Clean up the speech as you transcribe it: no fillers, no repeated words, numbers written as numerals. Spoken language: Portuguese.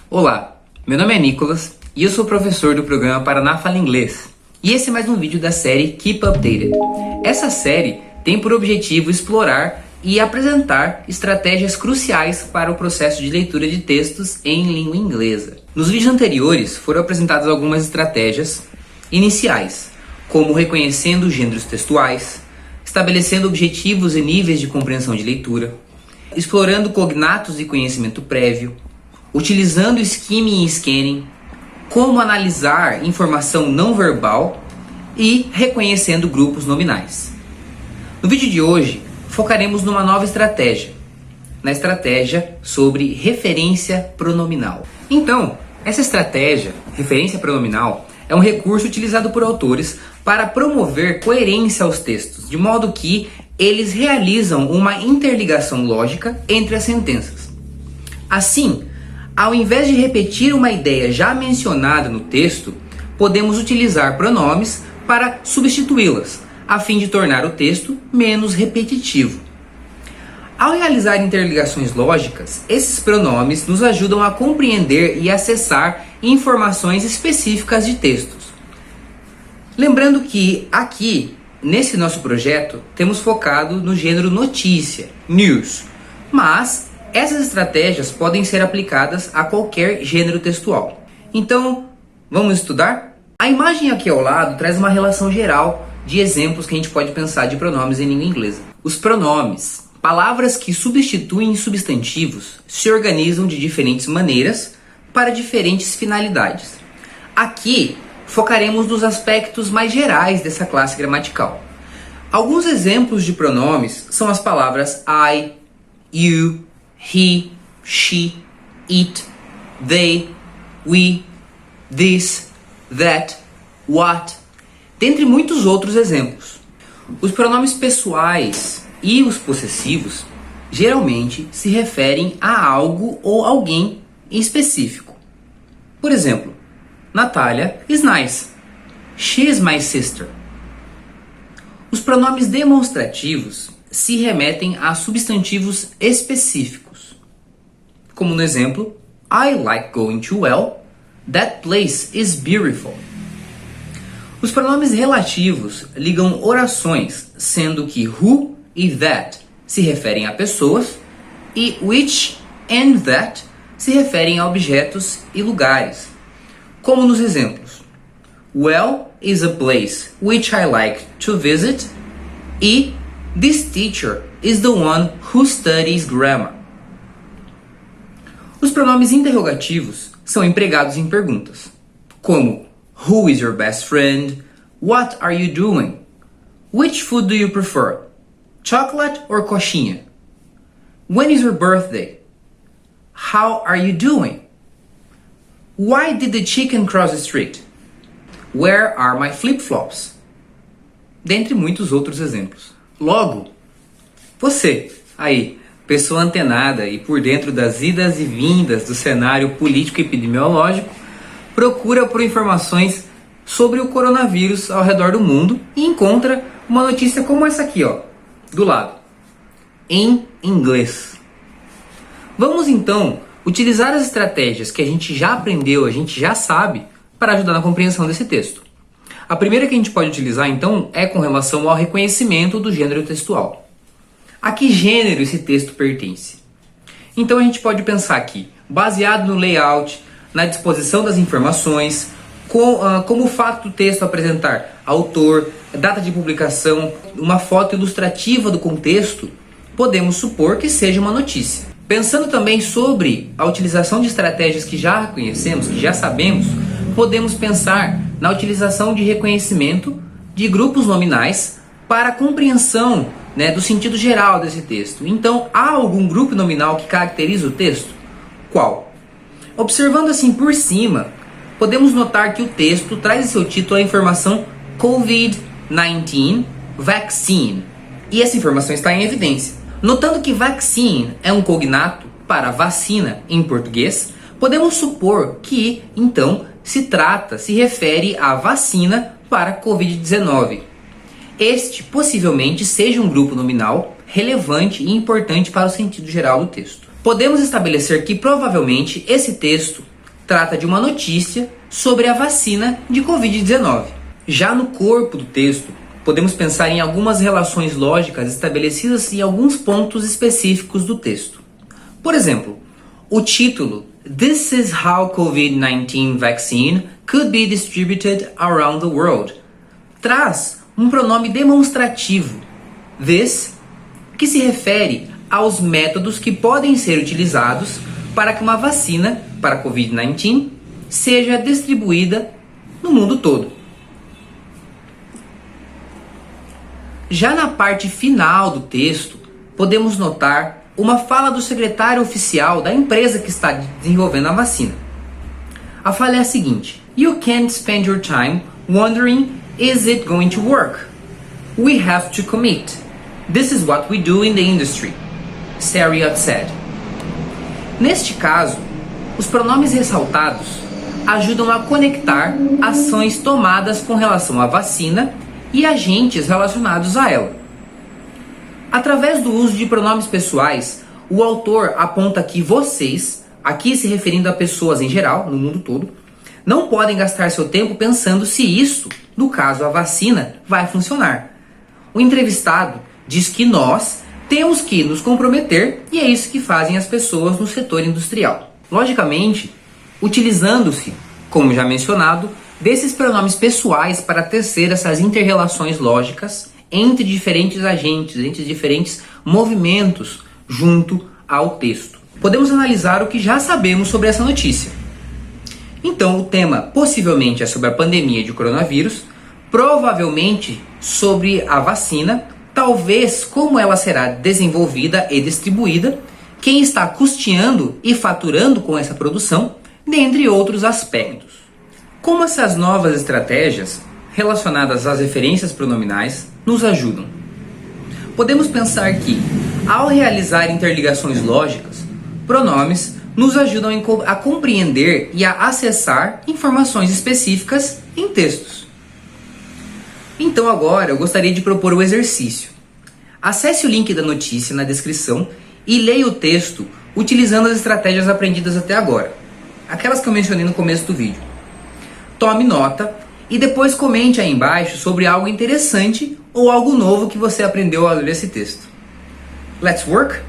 Olá, meu nome é Nicolas e eu sou professor do programa Paraná Fala Inglês. E esse é mais um vídeo da série Keep Updated. Essa série tem por objetivo explorar e apresentar estratégias cruciais para o processo de leitura de textos em língua inglesa. Nos vídeos anteriores foram apresentadas algumas estratégias iniciais, como reconhecendo gêneros textuais, estabelecendo objetivos e níveis de compreensão de leitura, explorando cognatos e conhecimento prévio, utilizando skimming e scanning, como analisar informação não verbal e reconhecendo grupos nominais. No vídeo de hoje, focaremos numa nova estratégia, na estratégia sobre referência pronominal. Então, essa estratégia, referência pronominal, é um recurso utilizado por autores para promover coerência aos textos, de modo que eles realizam uma interligação lógica entre as sentenças. Assim, ao invés de repetir uma ideia já mencionada no texto, podemos utilizar pronomes para substituí-las, a fim de tornar o texto menos repetitivo. Ao realizar interligações lógicas, esses pronomes nos ajudam a compreender e acessar informações específicas de textos. Lembrando que aqui, nesse nosso projeto, temos focado no gênero notícia, news, mas essas estratégias podem ser aplicadas a qualquer gênero textual. Então, vamos estudar? A imagem aqui ao lado traz uma relação geral de exemplos que a gente pode pensar de pronomes em língua inglesa. Os pronomes, palavras que substituem substantivos, se organizam de diferentes maneiras para diferentes finalidades. Aqui, focaremos nos aspectos mais gerais dessa classe gramatical. Alguns exemplos de pronomes são as palavras I, you, he, she, it, they, we, this, that, what, dentre muitos outros exemplos. Os pronomes pessoais e os possessivos geralmente se referem a algo ou alguém em específico. Por exemplo, Natalia is nice. She is my sister. Os pronomes demonstrativos se remetem a substantivos específicos, como no exemplo, I like going to well. That place is beautiful. Os pronomes relativos ligam orações, sendo que who e that se referem a pessoas e which and that se referem a objetos e lugares, como nos exemplos. Well is a place which I like to visit e this teacher is the one who studies grammar. Os pronomes interrogativos são empregados em perguntas, como Who is your best friend? What are you doing? Which food do you prefer? Chocolate or coxinha? When is your birthday? How are you doing? Why did the chicken cross the street? Where are my flip-flops? Dentre muitos outros exemplos. Logo, você, aí, pessoa antenada e por dentro das idas e vindas do cenário político e epidemiológico, procura por informações sobre o coronavírus ao redor do mundo e encontra uma notícia como essa aqui, ó, do lado, em inglês. Vamos então utilizar as estratégias que a gente já aprendeu, a gente já sabe, para ajudar na compreensão desse texto. A primeira que a gente pode utilizar então é com relação ao reconhecimento do gênero textual. A que gênero esse texto pertence? Então a gente pode pensar aqui, baseado no layout, na disposição das informações, como o fato do texto apresentar autor, data de publicação, uma foto ilustrativa do contexto, podemos supor que seja uma notícia. Pensando também sobre a utilização de estratégias que já conhecemos, que já sabemos, podemos pensar na utilização de reconhecimento de grupos nominais para a compreensão, do sentido geral desse texto. Então, há algum grupo nominal que caracteriza o texto? Qual? Observando assim por cima, podemos notar que o texto traz em seu título a informação COVID-19 Vaccine. E essa informação está em evidência. Notando que vaccine é um cognato para vacina em português, podemos supor que, então, se refere à vacina para COVID-19. Este possivelmente seja um grupo nominal relevante e importante para o sentido geral do texto. podemos estabelecer que provavelmente esse texto trata de uma notícia sobre a vacina de Covid-19. Já no corpo do texto, podemos pensar em algumas relações lógicas estabelecidas em alguns pontos específicos do texto. Por exemplo, o título "This is how COVID-19 vaccine could be distributed around the world" traz um pronome demonstrativo, this, que se refere aos métodos que podem ser utilizados para que uma vacina para Covid-19 seja distribuída no mundo todo. Já na parte final do texto, podemos notar uma fala do secretário oficial da empresa que está desenvolvendo a vacina. A fala é a seguinte: "You can't spend your time wondering, is it going to work? We have to commit. This is what we do in the industry," Sariot said. Neste caso, os pronomes ressaltados ajudam a conectar ações tomadas com relação à vacina e agentes relacionados a ela. Através do uso de pronomes pessoais, o autor aponta que vocês, aqui se referindo a pessoas em geral, no mundo todo, não podem gastar seu tempo pensando se isso, no caso a vacina, vai funcionar. O entrevistado diz que nós temos que nos comprometer e é isso que fazem as pessoas no setor industrial. Logicamente, utilizando-se, como já mencionado, desses pronomes pessoais para tecer essas inter-relações lógicas entre diferentes agentes, entre diferentes movimentos junto ao texto. Podemos analisar o que já sabemos sobre essa notícia. Então, o tema possivelmente é sobre a pandemia de coronavírus, provavelmente sobre a vacina, talvez como ela será desenvolvida e distribuída, quem está custeando e faturando com essa produção, dentre outros aspectos. Como essas novas estratégias relacionadas às referências pronominais nos ajudam? Podemos pensar que, ao realizar interligações lógicas, pronomes nos ajudam a compreender e a acessar informações específicas em textos. Então agora eu gostaria de propor o exercício. Acesse o link da notícia na descrição e leia o texto utilizando as estratégias aprendidas até agora, aquelas que eu mencionei no começo do vídeo. Tome nota e depois comente aí embaixo sobre algo interessante ou algo novo que você aprendeu ao ler esse texto. Let's work?